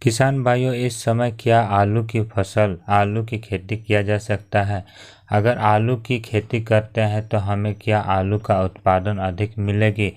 किसान भाइयों, इस समय क्या आलू की खेती किया जा सकता है? अगर आलू की खेती करते हैं तो हमें क्या आलू का उत्पादन अधिक मिलेगी?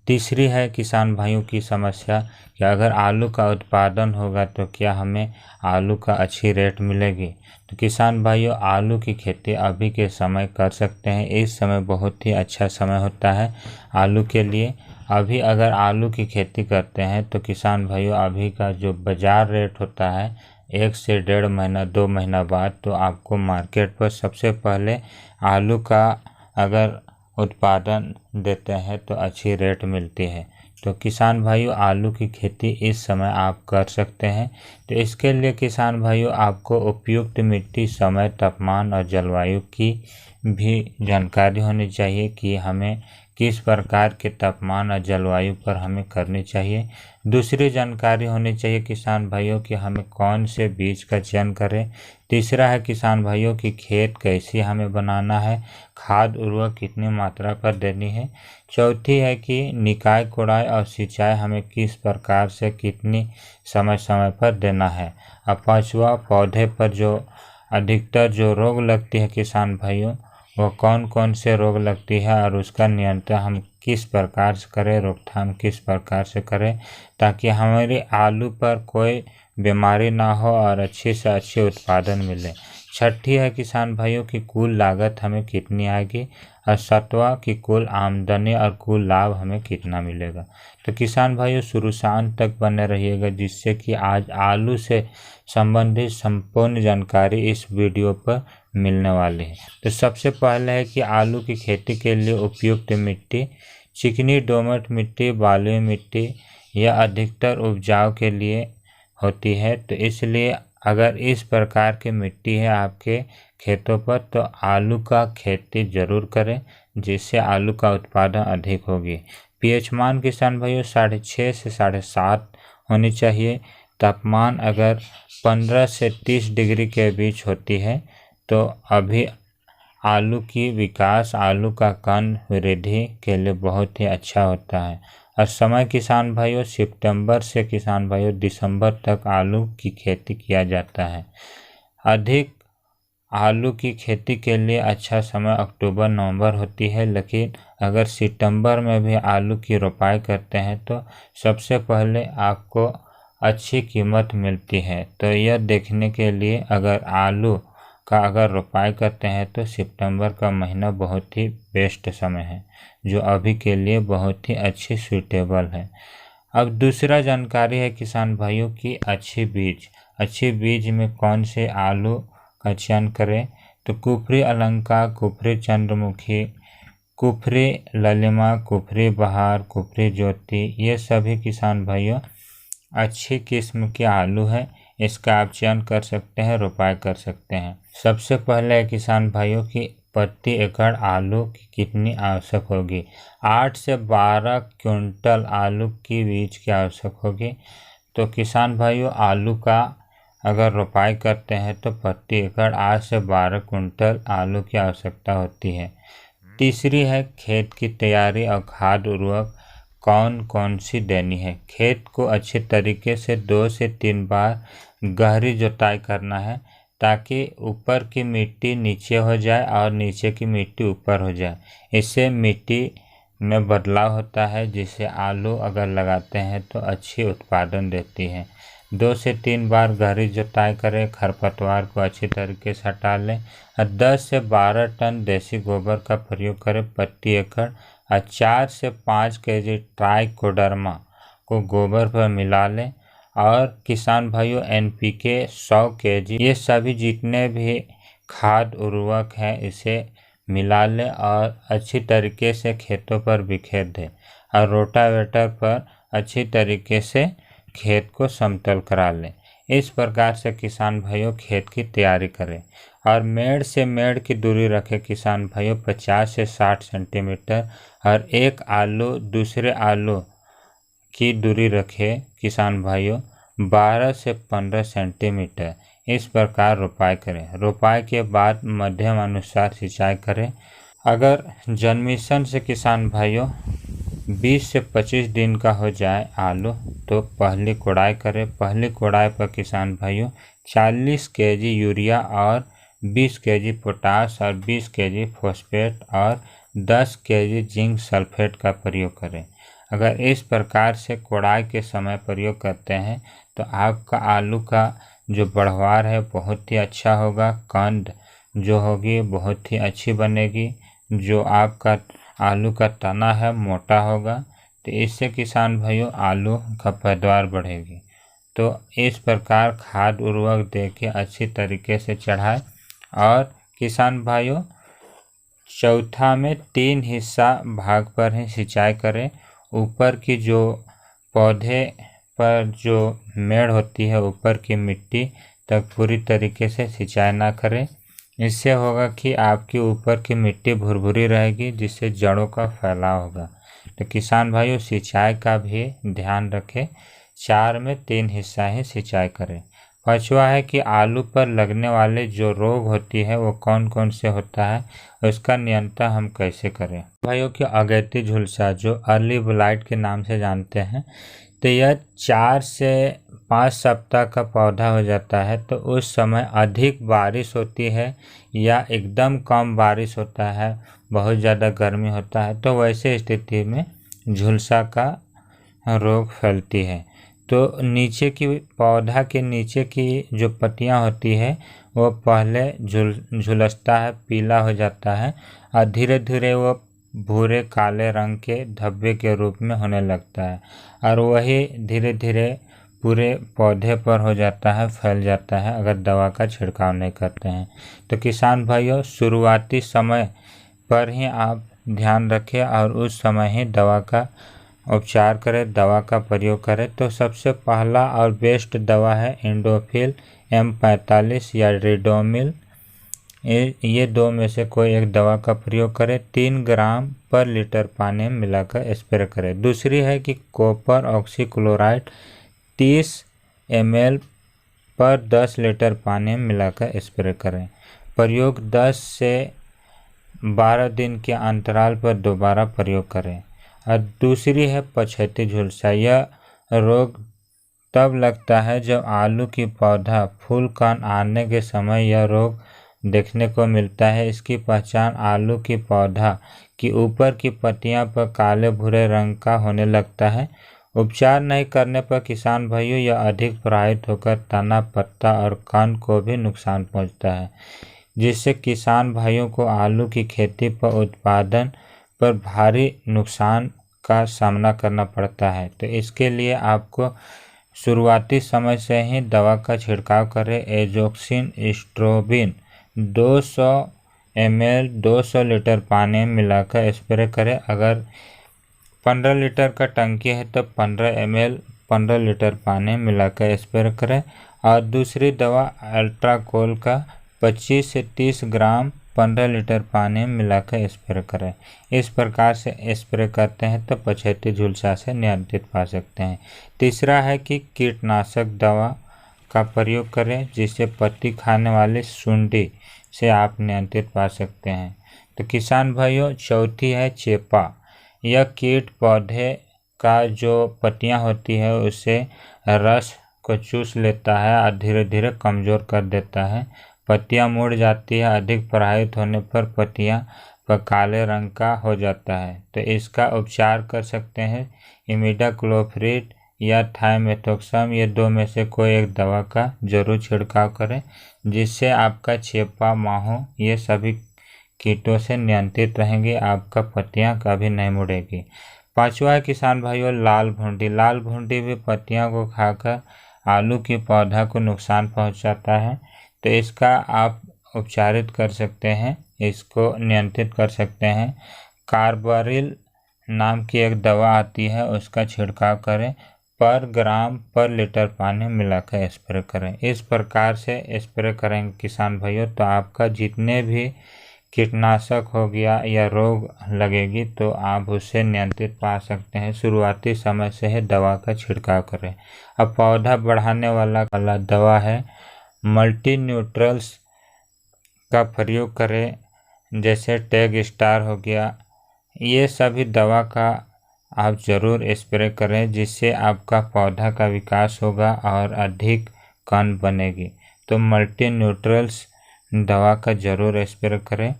तीसरी है किसान भाइयों की समस्या कि अगर आलू का उत्पादन होगा तो क्या हमें आलू का अच्छी रेट मिलेगी? तो किसान भाइयों, आलू की खेती अभी के समय कर सकते हैं। इस समय बहुत ही अच्छा समय होता है आलू के लिए। अभी अगर आलू की खेती करते हैं तो किसान भाइयों, अभी का जो बाज़ार रेट होता है 1 से 1.5 महीना 2 महीना बाद तो आपको मार्केट पर सबसे पहले आलू का अगर उत्पादन देते हैं तो अच्छी रेट मिलती है। तो किसान भाइयों, आलू की खेती इस समय आप कर सकते हैं। तो इसके लिए किसान भाइयों, आपको उपयुक्त मिट्टी, समय, तापमान और जलवायु की भी जानकारी होनी चाहिए कि हमें किस प्रकार के तापमान और जलवायु पर हमें करनी चाहिए। दूसरी जानकारी होनी चाहिए किसान भाइयों कि हमें कौन से बीज का चयन करें। तीसरा है किसान भाइयों कि खेत कैसी हमें बनाना है, खाद उर्वरक कितनी मात्रा पर देनी है। चौथी है कि निकाय कोड़ाई और सिंचाई हमें किस प्रकार से कितनी समय समय पर देना है। और पाँचवा, पौधे पर जो अधिकतर जो रोग लगती है किसान भाइयों, वो कौन कौन से रोग लगती है और उसका नियंत्रण हम किस प्रकार से करें, रोकथाम किस प्रकार से करें, ताकि हमारे आलू पर कोई बीमारी ना हो और अच्छे से अच्छे उत्पादन मिले। छठी है किसान भाइयों की कुल लागत हमें कितनी आएगी। और सातवां की कुल आमदनी और कुल लाभ हमें कितना मिलेगा। तो किसान भाइयों, शुरू से अंत तक बने रहिएगा, जिससे कि आज आलू से संबंधित संपूर्ण जानकारी इस वीडियो पर मिलने वाली है। तो सबसे पहले है कि आलू की खेती के लिए उपयुक्त मिट्टी। चिकनी दोमट मिट्टी, बलुई मिट्टी यह अधिकतर उपजाऊ के लिए होती है। तो इसलिए अगर इस प्रकार की मिट्टी है आपके खेतों पर तो आलू का खेती ज़रूर करें, जिससे आलू का उत्पादन अधिक होगी। पीएच मान किसान भाइयों 6.5 से 7.5 होनी चाहिए। तापमान अगर 15 से 30 डिग्री के बीच होती है तो अभी आलू की विकास, आलू का कण वृद्धि के लिए बहुत ही अच्छा होता है। और समय किसान भाइयों, सितंबर से किसान भाइयों दिसंबर तक आलू की खेती किया जाता है। अधिक आलू की खेती के लिए अच्छा समय अक्टूबर नवंबर होती है, लेकिन अगर सितंबर में भी आलू की रोपाई करते हैं तो सबसे पहले आपको अच्छी कीमत मिलती है। तो यह देखने के लिए अगर आलू का अगर रोपाई करते हैं तो सितंबर का महीना बहुत ही बेस्ट समय है, जो अभी के लिए बहुत ही अच्छी सूटेबल है। अब दूसरा जानकारी है किसान भाइयों की अच्छी बीज में कौन से आलू का चयन करें। तो कुफरी अलंकार, कुफरी चंद्रमुखी, कुफरी ललिमा, कुफरी बहार, कुफरी ज्योति, ये सभी किसान भाइयों अच्छी किस्म के आलू है। इसका आप चयन कर सकते हैं, रोपाई कर सकते हैं। सबसे पहले किसान भाइयों की प्रति एकड़ आलू की कितनी आवश्यक होगी। 8 से 12 क्विंटल आलू की बीज की आवश्यक होगी। तो किसान भाइयों, आलू का अगर रोपाई करते हैं तो प्रति एकड़ 8 से 12 क्विंटल आलू की आवश्यकता होती है। तीसरी है खेत की तैयारी और खाद उर्वरक कौन कौन सी देनी है। खेत को अच्छे तरीके से 2 से 3 बार गहरी जुताई करना है, ताकि ऊपर की मिट्टी नीचे हो जाए और नीचे की मिट्टी ऊपर हो जाए। इससे मिट्टी में बदलाव होता है, जिससे आलू अगर लगाते हैं तो अच्छी उत्पादन देती है। 2 से 3 बार गहरी जुताई करें, खरपतवार को अच्छी तरीके से हटा लें और 10 से 12 टन देसी गोबर का प्रयोग करें प्रति एकड़। और 4 से 5 केजी ट्राइकोडर्मा को गोबर पर मिला लें। और किसान भाइयों, एनपीके 100 केजी, ये सभी जितने भी खाद उर्वरक हैं इसे मिला लें और अच्छी तरीके से खेतों पर बिखेर दें और रोटावेटर पर अच्छी तरीके से खेत को समतल करा लें। इस प्रकार से किसान भाइयों खेत की तैयारी करें। और मेड़ से मेड़ की दूरी रखें किसान भाइयों 50 से 60 सेंटीमीटर। और एक आलू दूसरे आलू की दूरी रखें किसान भाइयों 12 से 15 सेंटीमीटर। इस प्रकार रोपाई करें। रोपाई के बाद मध्यम अनुसार सिंचाई करें। अगर जन्मिशन से किसान भाइयों 20 से 25 दिन का हो जाए आलू तो पहली कोड़ाई करें। पहली कोड़ाई पर किसान भाइयों 40 केजी यूरिया और 20 केजी पोटास और 20 केजी फॉस्फेट और 10 केजी जिंक सल्फेट का प्रयोग करें। अगर इस प्रकार से कोड़ाई के समय प्रयोग करते हैं तो आपका आलू का जो बढ़वार है बहुत ही अच्छा होगा, कंद जो होगी बहुत ही अच्छी बनेगी, जो आपका आलू का तना है मोटा होगा, तो इससे किसान भाइयों आलू का पैदावार बढ़ेगी। तो इस प्रकार खाद उर्वरक दे के अच्छी तरीके से चढ़ाए। और किसान भाइयों चौथा में 3 हिस्सा भाग पर ही सिंचाई करें। ऊपर की जो पौधे पर जो मेड़ होती है ऊपर की मिट्टी तक पूरी तरीके से सिंचाई ना करें। इससे होगा कि आपके ऊपर की मिट्टी भुरभुरी रहेगी जिससे जड़ों का फैलाव होगा। तो किसान भाइयों सिंचाई का भी ध्यान रखें। 4 में 3 हिस्सा ही सिंचाई करें। पांचवा है कि आलू पर लगने वाले जो रोग होती है वो कौन कौन से होता है, उसका नियंत्रण हम कैसे करें। भाइयों की अगैती झुलसा जो अर्ली ब्लाइट के नाम से जानते हैं, तो यह 4 से 5 सप्ताह का पौधा हो जाता है। तो उस समय अधिक बारिश होती है या एकदम कम बारिश होता है, बहुत ज़्यादा गर्मी होता है, तो वैसे स्थिति में झुलसा का रोग फैलती है। तो नीचे की पौधा के नीचे की जो पत्तियां होती है वो पहले झुलसता है, पीला हो जाता है और धीरे धीरे वो भूरे काले रंग के धब्बे के रूप में होने लगता है और वही धीरे धीरे पूरे पौधे पर हो जाता है, फैल जाता है अगर दवा का छिड़काव नहीं करते हैं। तो किसान भाइयों शुरुआती समय पर ही आप ध्यान रखें और उस समय ही दवा का उपचार करें, दवा का प्रयोग करें। तो सबसे पहला और बेस्ट दवा है इंडोफिल M45 या रिडोमिल। ये 2 में से कोई एक दवा का प्रयोग करें। 3 ग्राम पर लीटर पानी में मिलाकर स्प्रे करें। दूसरी है कि कॉपर ऑक्सीक्लोराइड 30 ml पर 10 लीटर पानी में मिलाकर स्प्रे करें। प्रयोग 10 से 12 दिन के अंतराल पर दोबारा प्रयोग करें। और दूसरी है पछैती झुलसा। यह रोग तब लगता है जब आलू की पौधा फूल कण आने के समय यह रोग देखने को मिलता है। इसकी पहचान आलू की पौधा की ऊपर की पत्तियां पर काले भूरे रंग का होने लगता है। उपचार नहीं करने पर किसान भाइयों यह अधिक प्रभावित होकर तना, पत्ता और कांड को भी नुकसान पहुंचता है, जिससे किसान भाइयों को आलू की खेती पर उत्पादन पर भारी नुकसान का सामना करना पड़ता है। तो इसके लिए आपको शुरुआती समय से ही दवा का छिड़काव करें। एजोक्सिन स्ट्रोबिन 200 ml 200 लीटर पानी में मिलाकर स्प्रे करें। अगर 15 लीटर का टंकी है तो 15 ml 15 लीटर पानी में मिलाकर स्प्रे करें। और दूसरी दवा अल्ट्राकोल का 25 से 30 ग्राम 15 लीटर पानी में मिलाकर स्प्रे करें। इस प्रकार से स्प्रे करते हैं तो पछैती झुलसा से नियंत्रित पा सकते हैं। तीसरा है कि कीटनाशक दवा का प्रयोग करें, जिससे पत्ती खाने वाली सुंडी से आप नियंत्रित पा सकते हैं। तो किसान भाइयों चौथी है चेपा। यह कीट पौधे का जो पत्तियां होती है उससे रस को चूस लेता है और धीरे धीरे कमज़ोर कर देता है। पत्तियां मुड़ जाती है। अधिक प्रभावित होने पर पत्तियां पर काले रंग का हो जाता है। तो इसका उपचार कर सकते हैं इमिडाक्लोप्रिड या थाइमेथोक्सम। ये 2 में से कोई एक दवा का जरूर छिड़काव करें, जिससे आपका चेपा, माहो ये सभी कीटों से नियंत्रित रहेंगे। आपका पत्तियां कभी नहीं मुड़ेगी। पांचवा है किसान भाइयों लाल भुंडी। लाल भुंडी भी पत्तियां को खाकर आलू की पौधा को नुकसान पहुंचाता है। तो इसका आप उपचारित कर सकते हैं, इसको नियंत्रित कर सकते हैं। कार्बारिल नाम की एक दवा आती है, उसका छिड़काव करें। पर ग्राम पर लीटर पानी मिलाकर स्प्रे करें। इस प्रकार से स्प्रे करेंगे किसान भाइयों तो आपका जितने भी कीटनाशक हो गया या रोग लगेगी तो आप उससे नियंत्रित पा सकते हैं। शुरुआती समय से ही दवा का छिड़काव करें। अब पौधा बढ़ाने वाला दवा है मल्टी न्यूट्रल्स का प्रयोग करें, जैसे टैग स्टार हो गया। ये सभी दवा का आप ज़रूर स्प्रे करें, जिससे आपका पौधा का विकास होगा और अधिक कण बनेगी। तो मल्टी न्यूट्रल्स दवा का ज़रूर स्प्रे करें।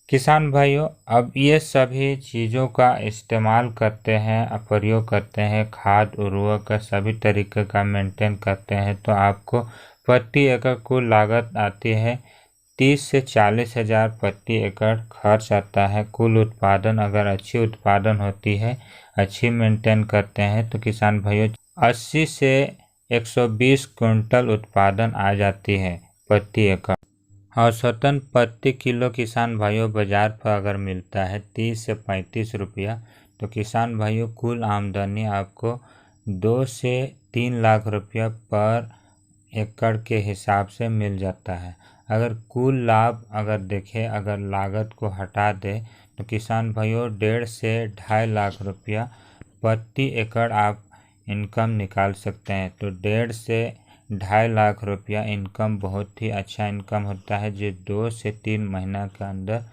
किसान भाइयों, अब ये सभी चीज़ों का इस्तेमाल करते हैं, प्रयोग करते हैं, खाद उर्वरक का सभी तरीके का मेंटेन करते हैं, तो आपको प्रति एकड़ कुल लागत आती है 30 से 40 हज़ार प्रति एकड़ खर्च आता है। कुल उत्पादन अगर अच्छी उत्पादन होती है, अच्छी मेंटेन करते हैं, तो किसान भाइयों 80 से 120 क्विंटल उत्पादन आ जाती है प्रति एकड़। औसतन प्रति किलो किसान भाइयों बाजार पर अगर मिलता है 30 से 35 रुपया, तो किसान भाइयों कुल आमदनी आपको 2 से 3 लाख रुपया पर एकड़ के हिसाब से मिल जाता है। अगर कुल लाभ अगर देखें, अगर लागत को हटा दे, तो किसान भाइयों 1.5 से 2.5 लाख रुपया प्रति एकड़ आप इनकम निकाल सकते हैं। तो 1.5 से 2.5 लाख रुपया इनकम बहुत ही अच्छा इनकम होता है, जो 2 से 3 महीना के अंदर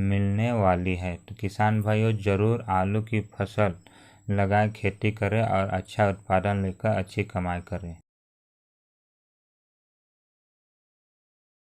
मिलने वाली है। तो किसान भाइयों ज़रूर आलू की फसल लगाएं, खेती करें और अच्छा उत्पादन लेकर अच्छी कमाई करें।